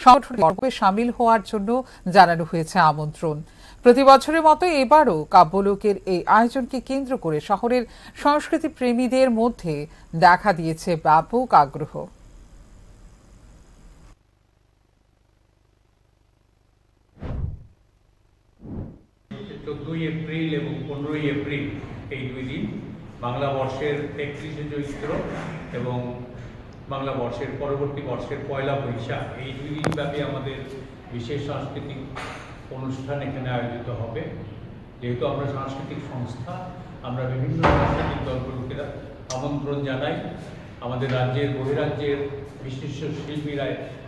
সংগঠনে সামিল হওয়ার জন্য জানানো হয়েছে আমন্ত্রণ। প্রতি বছরের মতো এবারও কাব্যলোকের এই আয়োজনকে কেন্দ্র করে শহরের সংস্কৃতি প্রেমীদের মধ্যে দেখা দিয়েছে ব্যাপক আগ্রহ। 14 এপ্রিল এবং 15 এপ্রিল এই দুই দিন বাংলা বর্ষের 31শে চৈত্র এবং বাংলা বর্ষের পরবর্তী বর্ষের পয়লা বৈশাখ এই দুই দিন ব্যাপী আমাদের বিশেষ সাংস্কৃতিক অনুষ্ঠান এখানে আয়োজিত হবে। যেহেতু আমরা সাংস্কৃতিক সংস্থা, আমরা বিভিন্ন সাংস্কৃতিক দলগুলোকে আমন্ত্রণ জানাই। আমাদের রাজ্যের বহিরাজ্যের বিশিষ্ট শিল্পীরা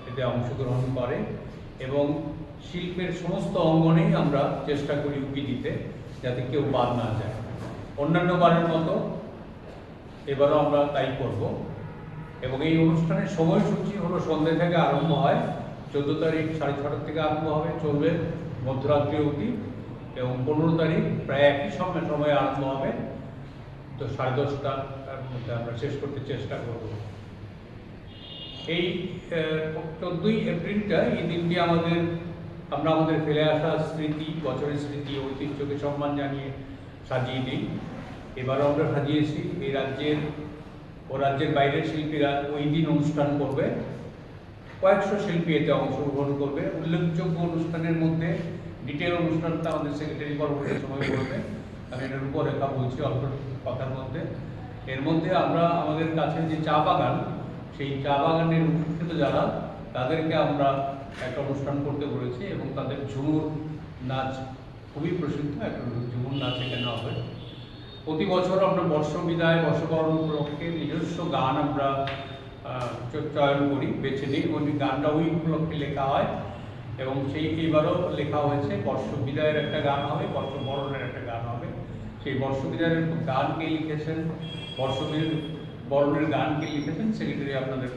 এতে অংশগ্রহণ করে এবং শিল্পের সমস্ত অঙ্গনেই আমরা চেষ্টা করি উঁকি দিতে, যাতে কেউ বাদ না যায়। অন্যান্য বারের মতো এবারও আমরা তাই করব এবং এই অনুষ্ঠানের সময়সূচি হলো সন্ধ্যে থেকে আরম্ভ হয়। 14 তারিখ 6:30 থেকে আরম্ভ হবে, চলবে মধ্যরাত্রি অবধি এবং 15 তারিখ প্রায় একই সময়ে আরম্ভ হবে। তো 10:30টার মধ্যে আমরা শেষ করতে চেষ্টা করব। এই 14 এপ্রিলটা এই দিনটি আমরা আমাদের ফেলে আসা স্মৃতি, বছরের স্মৃতি, ঐতিহ্যকে সম্মান জানিয়ে সাজিয়ে দিই। এবারও আমরা সাজিয়েছি। এই রাজ্যের বাইরের শিল্পীরা ওই দিন অনুষ্ঠান করবে। কয়েকশো শিল্পী এতে অংশগ্রহণ করবে। উল্লেখযোগ্য অনুষ্ঠানের মধ্যে ডিটেল অনুষ্ঠানটা আমাদের সেক্রেটারি পরবর্তী সময় করবে। আমি এটার রূপরেখা বলছি অল্প কথার মধ্যে। এর মধ্যে আমরা আমাদের কাছে যে চা বাগান, সেই চা বাগানের উপকৃত যারা, তাদেরকে আমরা একটা অনুষ্ঠান করতে বলেছি এবং তাদের ঝুমুর নাচ খুবই প্রসিদ্ধ, একটা ঝুমুর নাচ এখানে হবে। প্রতি বছর আমরা বর্ষবরণ উপলক্ষে নিজস্ব গান আমরা চয়ন করি, বেছে নিই। ওই গানটা ওই উপলক্ষে লেখা হয় এবং এইবারও লেখা হয়েছে। বর্ষবিদায়ের একটা গান হবে, বর্ষবরণের একটা গান হবে। সেই বর্ষবিদায়ের গানকে লিখেছেন, বর্ষবরণের গানকে লিখেছেন সেক্রেটারি আমাদের